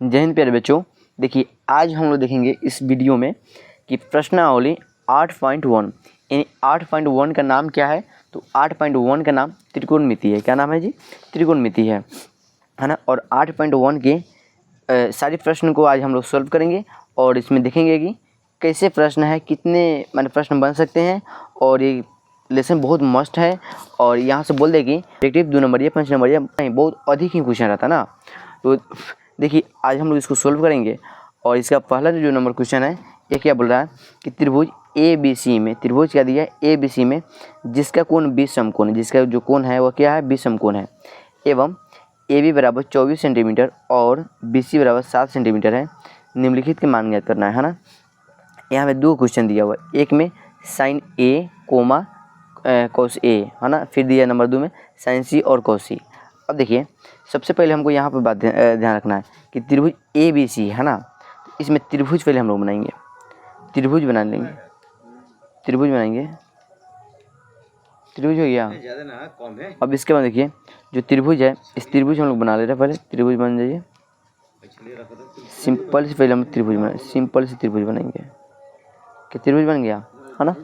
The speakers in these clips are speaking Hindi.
जय हिंद प्यारे बच्चों। देखिए आज हम लोग देखेंगे इस वीडियो में कि प्रश्नावली 8.1 यानी 8.1 का नाम क्या है। तो 8.1 का नाम त्रिकोणमिति है। क्या नाम है जी? त्रिकोणमिति है ना। और 8.1 के सारे प्रश्न को आज हम लोग सॉल्व करेंगे और इसमें देखेंगे कि कैसे प्रश्न है, कितने माने प्रश्न बन सकते हैं। और ये लेसन बहुत मस्त है। और यहाँ से बोल देगी ऑब्जेक्टिव 2 नंबर या 5 नंबर या बहुत अधिक ही क्वेश्चन रहता ना। तो देखिए आज हम लोग इसको सोल्व करेंगे। और इसका पहला जो नंबर क्वेश्चन है ये क्या बोल रहा है कि त्रिभुज ABC में, त्रिभुज क्या दिया है ABC में, जिसका कोण 20 समकोण है, जिसका जो कोण है वह क्या है 20 समकोण है, एवं AB बराबर 24 सेंटीमीटर और BC बराबर 7 सेंटीमीटर है। निम्नलिखित के मान ज्ञात करना है ना। यहाँ पे 2 क्वेश्चन दिया हुआ है, एक में sine A comma cos A है ना, फिर दिया नंबर 2 में साइन C और cos C। अब देखिए सबसे पहले हमको यहाँ पर बात ध्यान रखना है कि त्रिभुज ABC है ना। तो इसमें त्रिभुज पहले हम लोग बनाएंगे, त्रिभुज बना लेंगे, त्रिभुज बनाएंगे, त्रिभुज हो गया। अब इसके बाद देखिए जो त्रिभुज है इस त्रिभुज हम लोग बना ले रहे हैं। पहले त्रिभुज बन जाइए, सिंपल से पहले हम त्रिभुज बना, सिंपल से त्रिभुज बनाएंगे कि त्रिभुज बन गया है ना।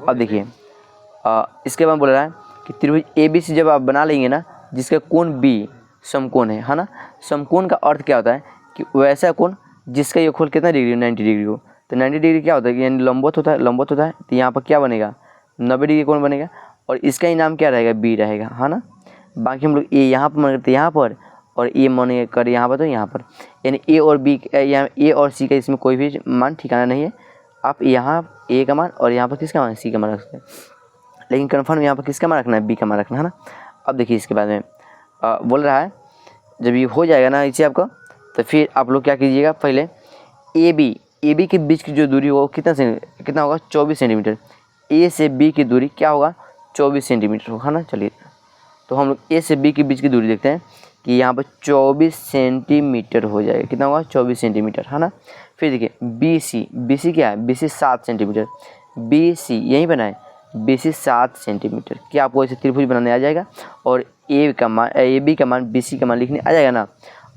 अब देखिए इसके बाद बोल रहा है कि त्रिभुज ABC जब आप बना लेंगे ना जिसका कोण B समकोण है ना। समकोण का अर्थ क्या होता है कि वैसा कोण जिसका ये खोल कितना डिग्री 90 डिग्री हो। तो 90 डिग्री क्या होता है कि यानी लंबवत होता है, लंबवत होता है। तो यहाँ पर क्या बनेगा 90 डिग्री कोण बनेगा और इसका ही नाम क्या रहेगा B रहेगा है ना। बाकी हम लोग ए यहाँ पर मान करते यहाँ पर और ए मान कर यहाँ पर, तो यहाँ पर यानी A और B यहाँ A और C का इसमें कोई भी मान ठिकाना नहीं है। आप यहाँ A का मान और यहाँ पर किसका मान C का मान रख सकते हैं, लेकिन कन्फर्म यहाँ पर किसका मान रखना है B का मान रखना है ना। अब देखिए इसके बाद में बोल रहा है जब ये हो जाएगा ना इसे आपका, तो फिर आप लोग क्या कीजिएगा, पहले AB के बीच की जो दूरी हो कितना होगा 24 सेंटीमीटर। A से B की दूरी क्या होगा 24 सेंटीमीटर होगा ना। चलिए तो हम लोग A से B के बीच की दूरी देखते हैं कि यहाँ पर 24 सेंटीमीटर हो जाएगा। कितना होगा 24 सेंटीमीटर है ना। फिर देखिए BC क्या है, BC 7 सेंटीमीटर, BC यहीं बना है BC 7 सेंटीमीटर। क्या आपको इसे त्रिभुज बनाने आ जाएगा और AB का मान BC का मान लिखने आ जाएगा ना।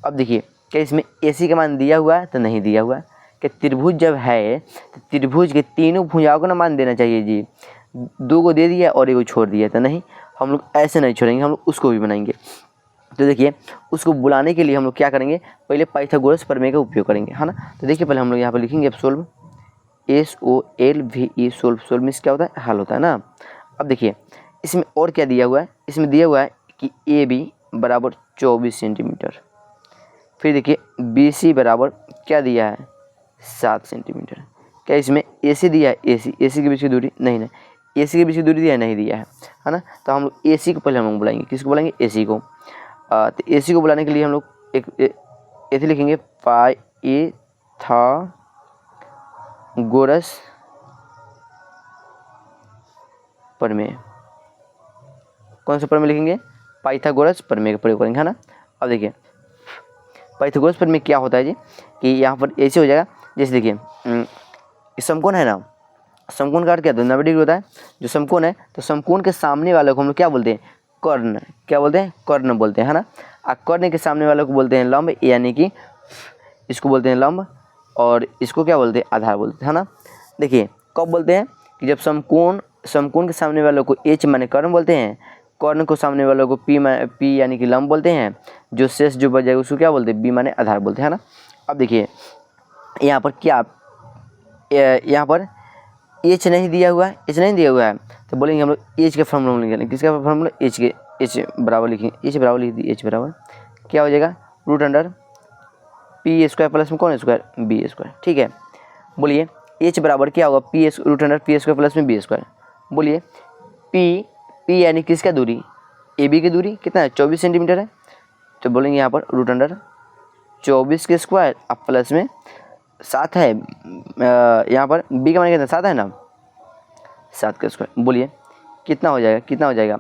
अब देखिए क्या इसमें AC का मान दिया हुआ है तो नहीं दिया हुआ है कि त्रिभुज जब है तो त्रिभुज के तीनों भुजाओं को ना मान देना चाहिए जी। 2 को दे दिया और 1 को छोड़ दिया, तो नहीं, हम लोग ऐसे नहीं छोड़ेंगे, हम लोग उसको भी बनाएंगे। तो देखिए उसको बुलाने के लिए हम लोग क्या करेंगे, पहले पाइथागोरस प्रमेय का उपयोग करेंगे है ना। तो देखिए पहले हम लोग यहाँ पर लिखेंगे अब solve, SOLVE solve, solve means क्या होता है हल होता है ना। अब देखिए इसमें और क्या दिया हुआ है, इसमें दिया हुआ है कि AB बराबर 24 सेंटीमीटर, फिर देखिए BC बराबर क्या दिया है 7 सेंटीमीटर। क्या इसमें AC दिया है, AC के बीच की दूरी नहीं, AC के बीच की दूरी दिया है नहीं दिया है ना। तो हम लोग AC को पहले हम लोग बुलाएंगे, किसको बुलाएंगे AC को। तो AC को बुलाने के लिए हम लोग ऐसे लिखेंगे पाइथागोरस प्रमेय। कौन सा प्रमेय लिखेंगे, पाइथागोरस प्रमेय का प्रयोग करेंगे है ना। अब देखिए पाइथागोरस प्रमेय क्या होता है जी कि यहाँ पर ऐसे हो जाएगा, जैसे देखिए समकोण है ना, समकोण का अर्थ क्या होता है 90 डिग्री होता है जो समकोण है। तो समकोण के सामने वाले को हम लोग क्या बोलते हैं कर्ण, क्या बोलते हैं कर्ण बोलते हैं है ना। कर्ण के सामने वाले को बोलते हैं लंब, यानी कि इसको बोलते हैं लंब और इसको क्या बोलते हैं आधार बोलते हैं है ना। देखिए कब बोलते हैं कि जब समकोण के सामने वालों को H माने कर्ण बोलते हैं, कर्ण को सामने वालों को P यानी कि लंब बोलते हैं, जो शेष जो बच जाएगा उसको क्या बोलते हैं B माने आधार बोलते हैं ना। अब देखिए यहाँ पर क्या, यहाँ पर H नहीं दिया हुआ है, H नहीं दिया हुआ है तो बोलेंगे हम लोग H का फॉर्मूला लिखेंगे। किसका फॉर्मूला, H बराबर लिखेंगे, H बराबर लिख दिए, H बराबर क्या हो जाएगा √P² प्लस में कौन स्क्वायर B²। ठीक है, बोलिए H बराबर क्या होगा √P² प्लस में B²। बोलिए P यानी किसका दूरी AB की दूरी कितना है 24 सेंटीमीटर है। तो बोलेंगे यहाँ पर √24 के स्क्वायर अब प्लस में 7 है, यहाँ पर B का मान कितना 7 है ना, 7 का स्क्वायर। बोलिए कितना हो जाएगा, कितना हो जाएगा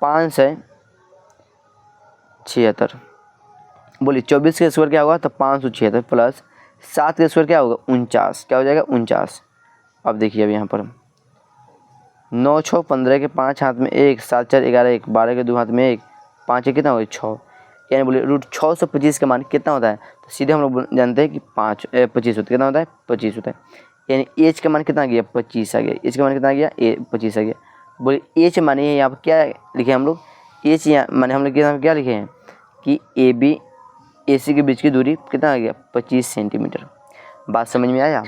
576। बोलिए 24 के स्क्वायर क्या होगा तो 576 प्लस 7 के स्क्वायर क्या होगा 49, क्या हो जाएगा 49। अब देखिए अब यहाँ पर 9 6 15 के 5 हाथ में 1, 7 4 11 1, 12 के 2 हाथ में 1, 5 कितना हो गया 6, यानी बोलिए रूट 625 का मान कितना होता है, तो सीधे हम लोग जानते हैं कि 25 होता है। कितना होता है, 25 होता है। यानी एच का मान कितना आ गया, 25 आ गया। एच का मान कितना आ गया, 25 आ गया। बोलिए एच माने यहाँ पर क्या लिखे हम लोग, एच यहाँ माने हम लोग यहाँ पर क्या लिखे हैं कि ए बी ए सी के बीच की दूरी कितना आ गया, 25 सेंटीमीटर। बात समझ में आया,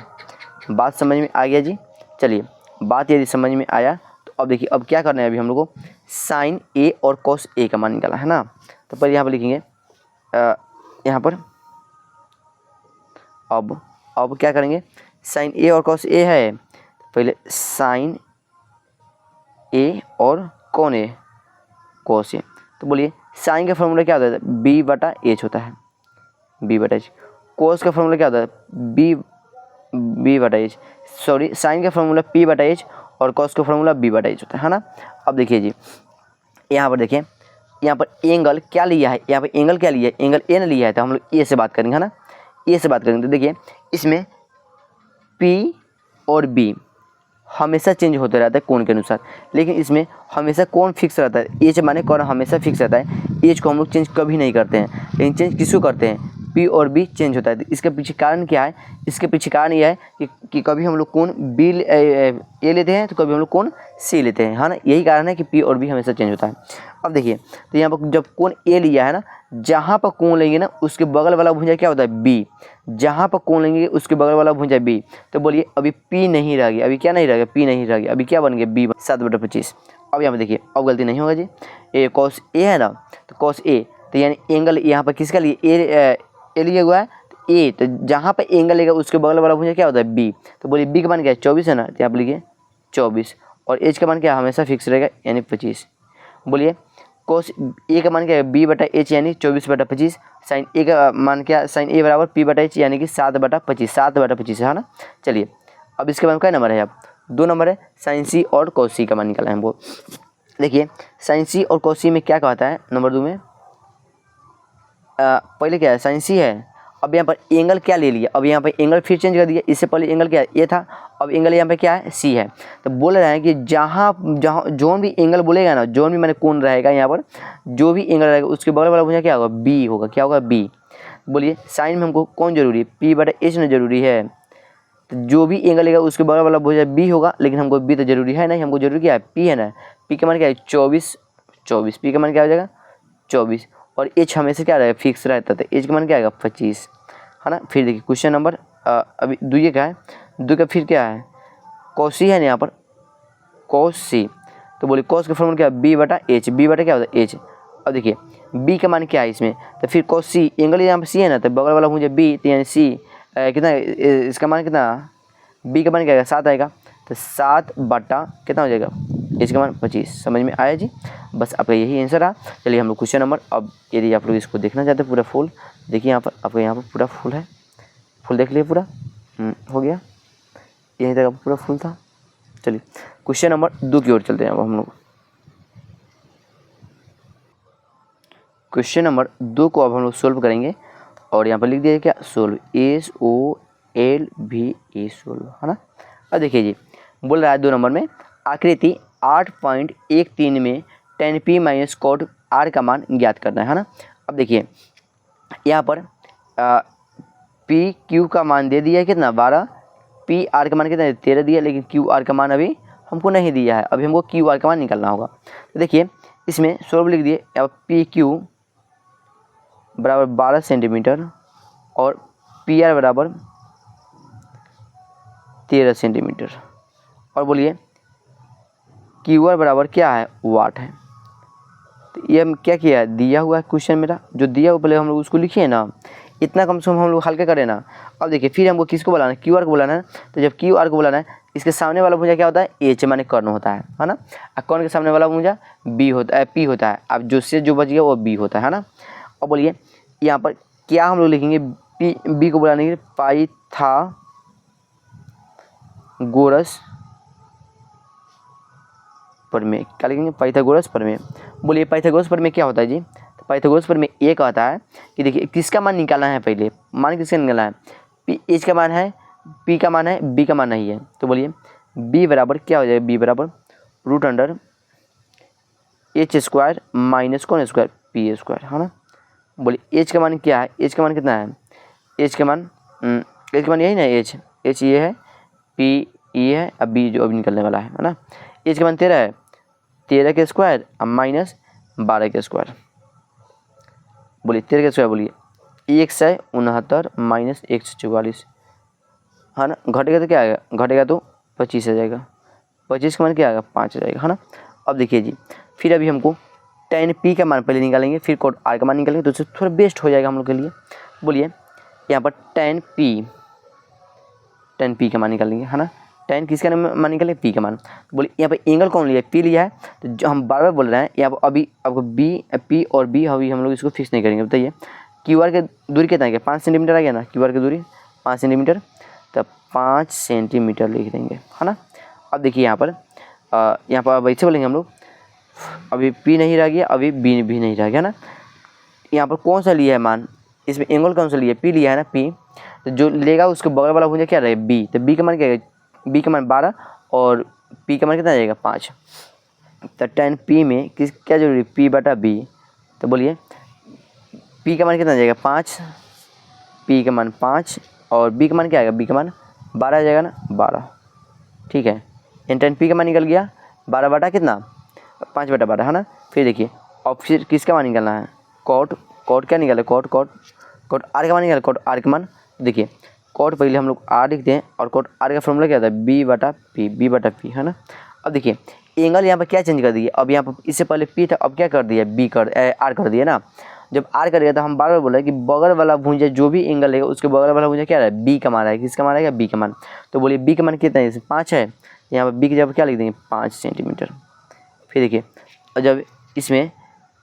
बात समझ में आ गया जी। चलिए बात यदि समझ में आया तो अब देखिए अब क्या करना है, अभी हम लोग को साइन ए और कॉस ए का मान निकाला है ना। तो पहले यहाँ पर लिखेंगे यहाँ पर अब क्या करेंगे, साइन ए और कॉस ए है, पहले साइन ए और कौन ए, कॉस ए। तो बोलिए साइन का फॉर्मूला क्या होता है, बी बटा एच होता है, बी बटा एच। कॉस का फॉर्मूला क्या होता है, बी बटा एच, सॉरी साइन का फॉर्मूला पी बटा एच और कॉस का फॉर्मूला बी बटा एच होता है ना। अब देखिए जी यहाँ पर देखिए, यहाँ पर एंगल क्या लिया है, यहाँ पर एंगल क्या लिया है, एंगल ए ने लिया है, तो हम लोग ए से बात करेंगे है ना, ए से बात करेंगे। तो देखिए इसमें पी और बी हमेशा चेंज होते रहता है कोण के अनुसार, लेकिन इसमें हमेशा कोण फिक्स रहता है। एच माने कोण हमेशा फिक्स रहता है, एच को हम लोग चेंज कभी नहीं करते हैं, लेकिन चेंज किसको करते हैं, पी और बी चेंज होता है। इसके पीछे कारण क्या है, इसके पीछे कारण यह है कि कभी हम लोग कोण बी ए लेते हैं तो कभी हम लोग कोण सी लेते हैं, है ना। यही कारण है कि पी और बी हमेशा चेंज होता है। अब देखिए तो यहाँ पर जब कोण ए लिया है ना, जहाँ पर कोण लेंगे ना उसके बगल वाला भुजा क्या होता है, बी। जहाँ पर कोण लेंगे उसके बगल वाला भुजा बी। तो बोलिए अभी पी नहीं रह गया, अभी क्या नहीं रह गया, पी नहीं रह गया, अभी क्या बन गया, बी 7/25। अब यहाँ पर देखिए अब गलती नहीं होगा जी, ए कॉस ए है ना, तो कॉस ए तो यानी एंगल यहाँ पर किसका लिए ए लिया हुआ है, तो ए, तो जहाँ पर एंगल लेगा उसके बगल वाला भुजा क्या होता है, बी। तो बोलिए बी का मान क्या है, 24 है ना, तो यहाँ पर लिखिए 24, और एच का मान क्या हमेशा फिक्स रहेगा यानी 25। बोलिए कोस ए का मान क्या है, बी बटा एच यानी 24/25। साइन ए का मान क्या, साइन ए बराबर पी बटा एच यानी कि 7/25, 7/25 है ना। चलिए अब इसके बाद क्या नंबर है, अब 2 नंबर है, साइन सी और कोस सी का मान निकाला है वो। देखिए साइन सी और कोस सी में क्या कहता है, नंबर 2 में पहले क्या है, साइन सी है। अब यहाँ पर एंगल क्या ले लिया, अब यहाँ पर एंगल फिर चेंज कर दिया, इससे पहले एंगल क्या है, ए था, अब एंगल यहाँ पे क्या है, सी है। तो बोल रहा है कि जहाँ जो भी एंगल बोलेगा ना, जो भी मैंने कोण रहेगा यहाँ पर, जो भी एंगल रहेगा उसके बगल वाला भुजा क्या होगा, बी होगा। क्या होगा, बी। बोलिए साइन में हमको कौन जरूरी है, पी बटा एच में जरूरी है। तो जो भी एंगल लेगा उसके बगल वाला भुजा बी होगा, लेकिन हमको बी तो जरूरी है नहीं, हमको जरूरी क्या है, पी है ना। पी का मान क्या है, 24, पी का मान क्या हो जाएगा 24, और एच हमेशा क्या रहेगा, फिक्स रहता है, तो एच का मान क्या आएगा 25, है ना। फिर देखिए क्वेश्चन नंबर अभी 2 का है, 2 का फिर क्या है, कॉसी है ना यहाँ पर, कॉस सी। तो बोलिए कॉस का फॉर्मूला क्या है, बी बटा एच, बी बटा क्या होता है, एच। अब देखिए बी का मान क्या है इसमें, तो फिर कॉस सी, एंगल यहाँ पर सी है ना, तो बगल वाला मुझे बी, तो यानी सी कितना, इसका मान कितना, बी का मान क्या आएगा 7 आएगा, तो 7 बटा कितना हो जाएगा, एच का मान 25। समझ में आया जी, बस आपका यही आंसर रहा। चलिए हम लोग क्वेश्चन नंबर, अब यदि आप लोग इसको देखना चाहते हैं पूरा फुल, देखिए यहाँ पर आपको यहाँ पर पूरा फुल है, फुल देख लिए पूरा, हो गया, यहीं तक पूरा फुल था। चलिए क्वेश्चन नंबर 2 की ओर चलते हैं अब हम लोग। क्वेश्चन नंबर 2 को अब हम लोग सोल्व करेंगे, और यहाँ पर लिख दिया क्या, सोल्व, SOLV सोल्व, है ना। अब देखिए जी बोल रहा है 2 नंबर में, आकृति 8.13 में tan P - cot R का मान ज्ञात करना है ना। अब देखिए यहाँ पर PQ का मान दे दिया है कितना, 12, PR का मान कितना 13 दिया, लेकिन QR का मान अभी हमको नहीं दिया है, अभी हमको QR का मान निकालना होगा। तो देखिए इसमें सोल्व लिख दिए, अब PQ बराबर 12 सेंटीमीटर और PR बराबर 13 सेंटीमीटर, और बोलिए QR बराबर क्या है, वाट है। तो ये हम क्या किया है, दिया हुआ है क्वेश्चन मेरा, जो दिया हुआ पहले हम लोग उसको लिखिए ना, इतना कम से कम हम लोग हल्का करें ना। अब देखिए फिर हमको किसको बुलाना है, QR को बुलाना है। तो जब QR को बुलाना है, इसके सामने वाला भुजा क्या होता है, एच माने कर्ण होता है ना। और कर्ण के सामने वाला भुजा बी होता है, पी होता है। अब जो से जो बच गया वो बी होता है ना। और बोलिए यहाँ पर क्या हम लोग लिखेंगे, बी को बुलाने के लिए पाइथागोरस प्रमेय, क्या लिखेंगे, पाइथागोरस प्रमेय। बोलिए पाइथागोरस प्रमेय क्या होता है जी, तो पाइथागोरस प्रमेय ये कहता है कि देखिए किसका मान निकालना है, पहले मान किसका निकालना है, पी, एच का मान है, पी का मान है, बी का मान नहीं है। तो बोलिए बी बराबर क्या हो जाएगा, बी बराबर √H² - कौन स्क्वायर, पी स्क्वायर, है ना। बोलिए एच का मान क्या है, एच का मान कितना है, एच का मान यही ना, एच ये है, पी ये है, अब बी जो अभी निकलने वाला है ना। एच का मान 13 है, 13 के स्क्वायर अब माइनस 12 के स्क्वायर। बोलिए 13 के स्क्वायर, बोलिए 169 माइनस 144 है ना। घटेगा तो क्या आएगा, घटेगा तो 25 आ जाएगा, 25 का मान क्या आएगा 5 आ जाएगा है ना। अब देखिए जी, फिर अभी हमको tan p का मान पहले निकालेंगे, फिर cot r का मान निकालेंगे, तो उससे थोड़ा बेस्ट हो जाएगा हम लोग के लिए। बोलिए यहाँ पर tan p का मान निकालेंगे है ना। tan किसका मान निकालेंगे, p का मान। बोलिए यहाँ पर एंगल कौन लिया है, p लिया है, तो जो हम बार बार बोल रहे हैं यहाँ पर अभी आपको p और b अभी हम लोग इसको फिक्स नहीं करेंगे। बताइए QR की दूरी कितना है, 5 सेंटीमीटर आ गया ना, QR की दूरी 5 सेंटीमीटर, तब 5 सेंटीमीटर लिख देंगे है ना। अब देखिए यहाँ पर अब ऐसे बोलेंगे हम लोग, अभी p नहीं रह गया, अभी b भी नहीं रह गया ना। यहाँ पर कौन सा लिया है मान, इसमें एंगल कौन सा लिया है, p लिया है ना, p, तो जो लेगा उसके बगल वाला भुजा क्या रहेगा, b, तो b का मान क्या है, b का मान 12 और p का मान कितना आ जाएगा 5। तो tan p में किस क्या जरूरी, p बटा b, तो बोलिए p का मान कितना आ जाएगा 5, p का मान 5 और b का मान क्या आएगा, b का मान 12 आ जाएगा ना, 12। ठीक है, tan p का मान निकल गया 12 बटा कितना, 5 बटा 12 है ना। फिर देखिए अब फिर किसका मान निकालना है, कॉट क्या निकाले, कॉट r का मान निकाले, कॉट r का मान। देखिए कॉट पहले हम लोग r लिखते हैं और कॉट r का फॉर्मूला क्या होता है, b बटा p है ना। अब देखिए एंगल यहाँ पर क्या चेंज कर दिए, अब यहाँ पर इससे पहले p था, अब क्या कर दिया, r कर दिया ना। जब r कर दिया तो हम बार बार बोला कि बगल वाला भुजा जो भी एंगल है उसके बगल वाला भुजा क्या है, b का मान है, किसका मान है, b का मान। तो बोलिए b का मान कितना है, 5 है, यहाँ पर b की जगह क्या लिख देंगे 5 सेंटीमीटर। फिर देखिए और जब इसमें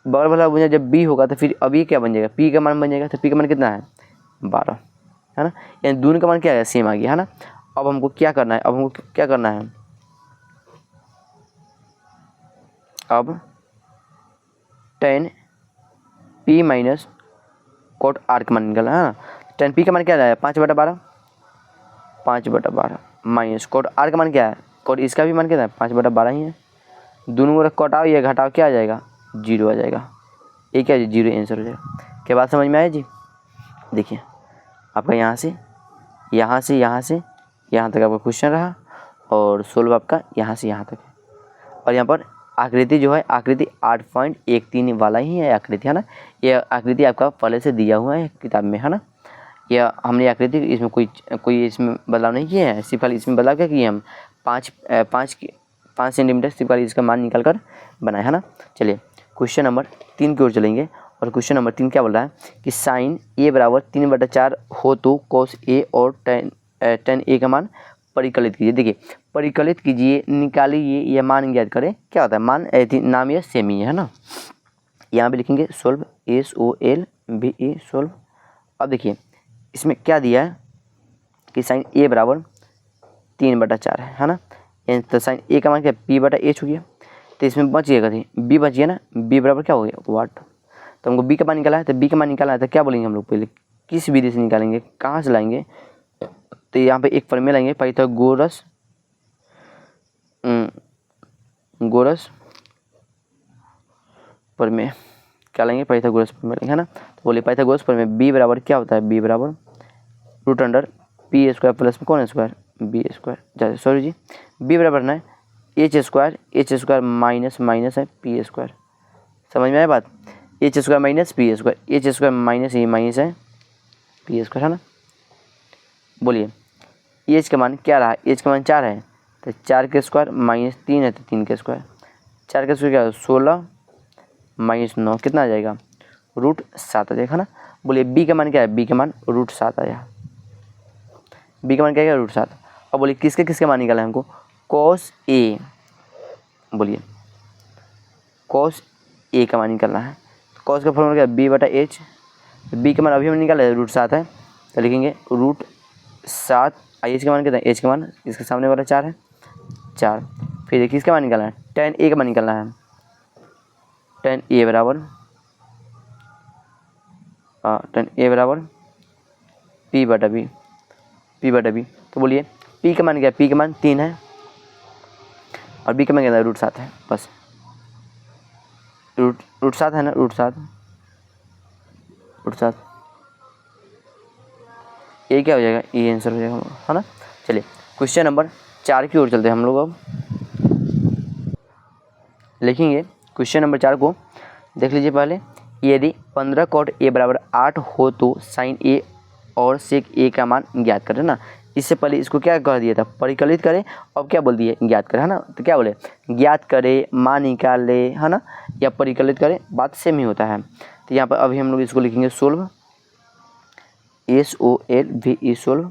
बगल वाला भुजा जब b होगा तो फिर अब ये क्या बन जाएगा, p का मान बन जाएगा, तो p का मान कितना है 12 है ना। यानी दोनों का मान क्या है, सेम आ गया है ना। अब हमको क्या करना है, अब tan p minus cot r का मान निकालना है ना। tan p का मान क्या है 5 बटा 12 माइनस cot r का मान क्या है, cot इसका भी मान क्या है 5 बटा 12 ही है। दोनों को घटाओ या घटाओ क्या आ जाएगा, 0 आ जाएगा, ये क्या है 0 आंसर हो जाएगा। क्या बात समझ में आया जी। देखिए आपका यहाँ से यहाँ तक आपका क्वेश्चन रहा और सोल्व आपका यहाँ से यहाँ तक है। और यहाँ पर आकृति जो है, आकृति 8.13 वाला ही है आकृति है ना। यह आकृति आपका पहले से दिया हुआ है किताब में है ना। यह हमने आकृति इसमें कोई इसमें बदलाव नहीं किया है, सिर्फ इसमें बदलाव क्या किए हम 5 सेंटीमीटर सिर्फ इसका मान निकाल कर बनाए है ना। चलिए क्वेश्चन नंबर 3 की ओर चलेंगे और क्वेश्चन नंबर 3 क्या बोल रहा है कि साइन a बराबर 3/4 हो तो cos a और tan a का मान परिकलित कीजिए। देखिए परिकलित कीजिए, निकालिए, यह मान ज्ञात करें, क्या होता है मान नाम यह सेम ही है ना। यहाँ पे लिखेंगे सोल्व, SOLVE सोल्व। अब देखिए इसमें क्या दिया है कि साइन a बराबर 3/4 है ना। तो साइन a का मान क्या p बटा h हो गया, तो इसमें बच गया कथी b बच गया ना, b बराबर क्या हो गया वाट। तो हमको b का मान निकाला है, तो b का मान निकाला है तो क्या बोलेंगे हम लोग पहले, किस विधि से निकालेंगे, कहाँ से लाएंगे, तो यहाँ पे एक प्रमेय लाएंगे पाइथागोरस प्रमेय, क्या लेंगे पाइथागोरस प्रमेय लेंगे है ना। तो बोलिए पाइथागोरस प्रमेय b बराबर क्या होता है, b बराबर √p² प्लस में कौन स्क्वायर b स्क्वायर, सॉरी जी b बराबर ना h² माइनस है p²। समझ में आया बात, h² minus p², h² minus ये माइनस है p² है ना। बोलिए h का मान क्या रहा, h का मान 4 है, तो 4 के स्क्वायर माइनस 3 है तो 3 के स्क्वायर, 4 के स्क्वायर क्या है 16 माइनस 9 कितना आ जाएगा √7 आ जाएगा ना। बोलिए b का मान क्या है, b का मान √7 आया, b का मान क्या है √7। अब बोलिए किसके मान निकाला है हमको, cos a, बोलिए cos a का मान निकालना है। cos का फॉर्मूला क्या है b बटा h, b का मान अभी हम निकाला है √7 है, तो लिखेंगे √7, h का मान कितना है, h का मान इसके सामने वाला 4 है 4। फिर देखिए किसका मान निकालना है, tan a का मान निकालना है, tan a बराबर p बटा b। तो बोलिए p का मान क्या है, p का मान 3 है और b का मान क्या है √7 है, बस √7 है ना, √7 रूट 7, ये क्या हो जाएगा, ये आंसर हो जाएगा, है ना। चलिए क्वेश्चन नंबर 4 की ओर चलते हैं हम लोग। अब लिखेंगे क्वेश्चन नंबर 4 को, देख लीजिए पहले। यदि 15 cot a बराबर 8 हो तो साइन a और सेक a का मान ज्ञात करें ना। इससे पहले इसको क्या कर दिया था, परिकलित करें, अब क्या बोल दिए, ज्ञात करें, है ना। तो क्या बोले, ज्ञात करें, मान निकाले, है ना, या परिकलित करें, बात सेम ही होता है। तो यहाँ पर अभी हम लोग इसको लिखेंगे सोल्व, SOLVE सोल्व।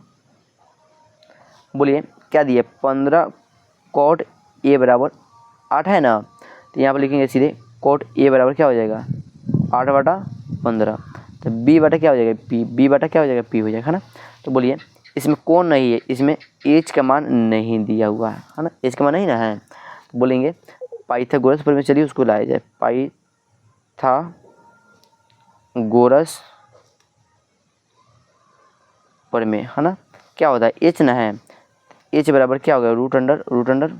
बोलिए क्या दिए, 15 cot a बराबर 8 है ना। तो यहाँ पर लिखेंगे सीधे cot a बराबर क्या हो जाएगा, 8/15। तो b बटा क्या हो जाएगा, b बटा क्या हो जाएगा, p हो जाएगा, है ना। तो बोलिए इसमें कौन नहीं है, इसमें h का मान नहीं दिया हुआ है ना, h का मान नहीं ना है। तो बोलेंगे पाइथागोरस पर में, चलिए उसको लाया जाए, पाइथागोरस पर में, है ना। क्या होता है, h ना है, h बराबर क्या होगा, root under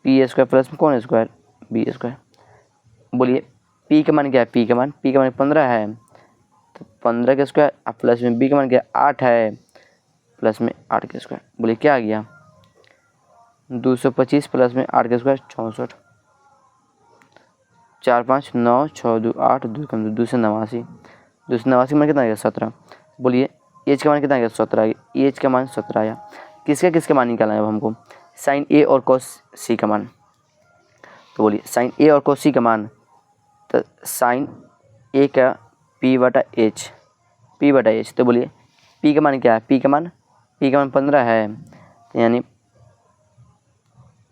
p square plus में कौन स्क्वायर, b स्क्वायर। बोलिए p का मान क्या है, p का मान 15 है, तो 15 के स्क्वायर प्लस में b का मान क्या है, 8 है, प्लस में 8 के स्क्वायर। बोलिए क्या आ गया, 225 प्लस में 8 के स्क्वायर 64, 4 5 9 6 2 8 2 कम 289, 289 मान कितना आ गया, 17। बोलिए एच का मान कितना आ गया, 17 आ गया, एच का मान 17 आया। किसका मान निकालना है अब हमको, साइन ए और कॉस सी का मान। तो बोलिए साइन ए और कॉस सी का मान, तो साइन ए का p बटा एच, तो बोलिए p का मान क्या है, p का मान 15 है, तो यानी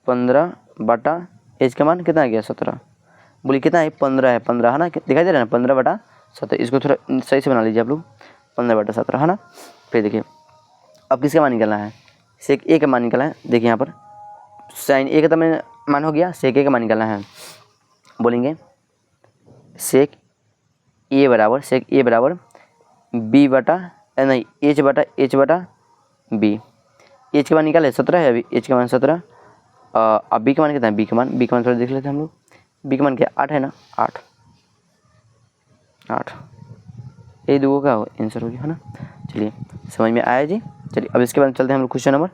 15 बटा एच का मान कितना आ गया, 17। बोलिए कितना है, 15 है, 15 है ना, दिखाई दे रहा है ना, 15/17। इसको थोड़ा सही से बना लीजिए आप लोग, 15/17, है ना। फिर देखिए अब किसका मान निकालना है, सेक ए का मान निकालना है। देखिए यहाँ पर साइन ए का तो मान हो गया, सेक ए का मान निकालना है। बोलेंगे सेक ए बराबर बी बटा नहीं एच बटा बी। एच का मान निकाले 17 है, अभी एच का मान 17। अब बी का मान कितना है, बी का मान थोड़ा देख लेते हैं हम लोग। बी का मान क्या, 8 है ना, 8 ये दो का आंसर हो गया, है ना। चलिए समझ में आया जी। चलिए अब इसके बाद चलते हैं हम लोग क्वेश्चन नंबर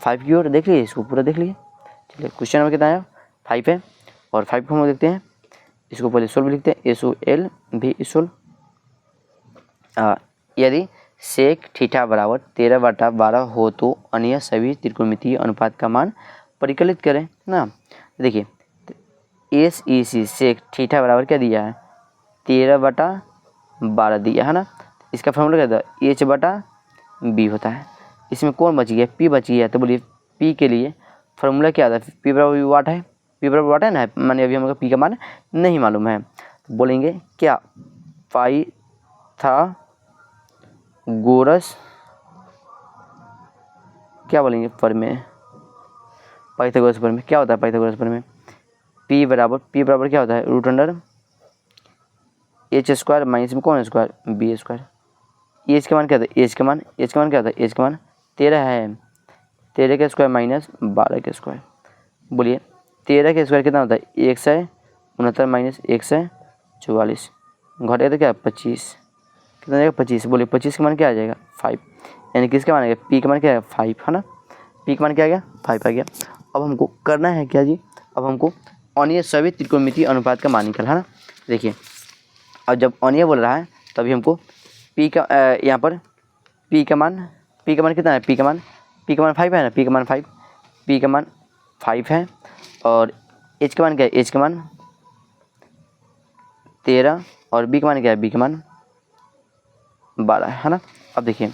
5 की ओर। देख लीजिए इसको पूरा देख लीजिए। चलिए क्वेश्चन नंबर कितना आया, 5 है, और 5 को हम लोग देखते हैं। इसको पहले सोल्व लिखते हैं, SOLV सोल्व। यदि सेक थीटा बराबर 13/12 हो तो अन्य सभी त्रिकोणमितीय अनुपात का मान परिकलित करें ना। देखिए SEC सेक थीटा बराबर क्या दिया है, 13/12 दिया है ना। इसका फॉर्मूला क्या था, H/B होता है। इसमें कौन बच गया, P बच गया। तो बोलिए P के लिए फॉर्मूला क्या था, P बराबर वाट है, P बराबर वाट है ना, माने अभी हमको P का मान नहीं मालूम है। तो बोलेंगे क्या, पाइथागोरस क्या बोलेंगे पर में, पाइथागोरस पर में क्या होता है, पाइथागोरस पर में P बराबर क्या होता है, root under H square minus में कौन स्क्वायर, बी स्क्वायर। एच का मान क्या था, एच का मान क्या था, एच का मान 13 है, 13 के स्क्वायर माइनस 12 के स्क्वायर। बोलिए 13 के स्क्वायर कितना होता है, 169 माइनस 144, घटेगा तो क्या 25, कितना जाएगा 25। बोलिए 25 का मान क्या आ जाएगा, 5। यानी किसका मान आ गया, पी का मान क्या है, 5, है ना। पी का मान क्या आ गया, 5 आ गया। अब हमको करना है क्या जी, अब हमको अन्य सभी त्रिकोणमितीय अनुपात का मान निकालना है ना। देखिए अब जब अन्य बोल रहा है तभी हमको पी का यहाँ पर पी का मान कितना है, पी का मान 5 है ना, पी का मान 5 है। और एच का मान क्या है, एच का मान 13, और बी का मान क्या है, बी का मान 12 है ना। अब देखिए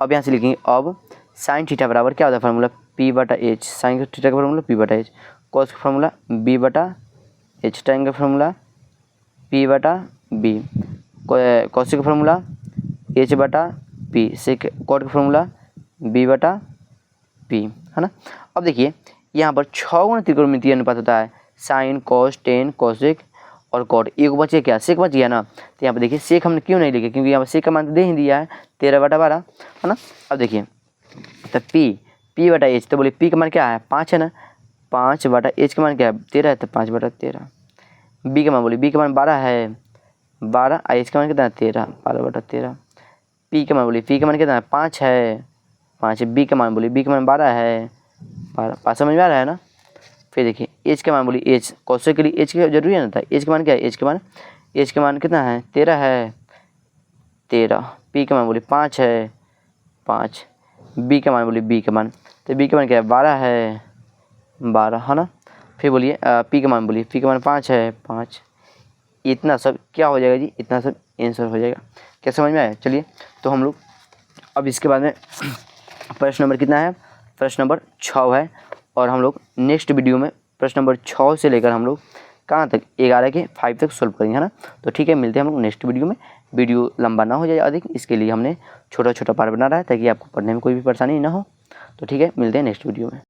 अब यहाँ से लिखेंगे, अब साइन थीटा बराबर क्या होता है फार्मूला, P/H। साइन थीटा का फार्मूला P/H, कॉस का फार्मूला B/H, टाइम का फार्मूला P/B, कॉस का फार्मूला H/P, सेक कॉट का फार्मूला B/P, है ना। अब देखिए यहाँ पर 6 गुना त्रिकोणमितीय अनुपात होता है, साइन कॉस टेन कोसेक और कॉट। एक बचे क्या, सेक बच गया ना। तो यहाँ पर देखिए सेक हमने क्यों नहीं लिखे, क्योंकि यहाँ पर सेक का मान तो दे ही दिया है 13/12, है ना। अब देखिए तो P/H, तो बोलिए P का मान क्या है, 5 है ना, 5/H का मान क्या है, 13 है, तो 5/13। बी का मान बोलिए, बी का मान 12 है, 12, एच का मान कितना है 13, 12/13। पी का मान बोलिए, पी का मान कितना है 5 है, 5 है। बी का मान बोलिए, बी का मान 12 है, 12, 5 समझ में आ रहा है ना। फिर देखिए एच का मान बोलिए, एच क्वेश्चन के लिए एच का जरूरी है ना था। एच का मान क्या है, एच का मान कितना है 13 है, 13। पी का मान बोलिए 5 है, 5। बी का मान बोलिए, बी का मान, तो बी का मान क्या है 12 है, 12 है ना। फिर बोलिए पी का मान बोलिए, पी का मान 5 है, 5। इतना सब क्या हो जाएगा जी, इतना सब आंसर हो जाएगा। क्या समझ में आया। चलिए तो हम लोग अब इसके बाद में प्रश्न नंबर कितना है, प्रश्न नंबर 6 है। और हम लोग नेक्स्ट वीडियो में प्रश्न नंबर 6 से लेकर हम लोग कहाँ तक 11 के 5 तक सोल्व करेंगे, है ना। तो ठीक है, मिलते हैं हम लोग नेक्स्ट वीडियो में। वीडियो लंबा ना हो जाए अधिक, इसके लिए हमने छोटा छोटा पार्ट बना रहा है ताकि आपको पढ़ने में कोई भी परेशानी ना हो। तो ठीक है, मिलते हैं नेक्स्ट वीडियो में।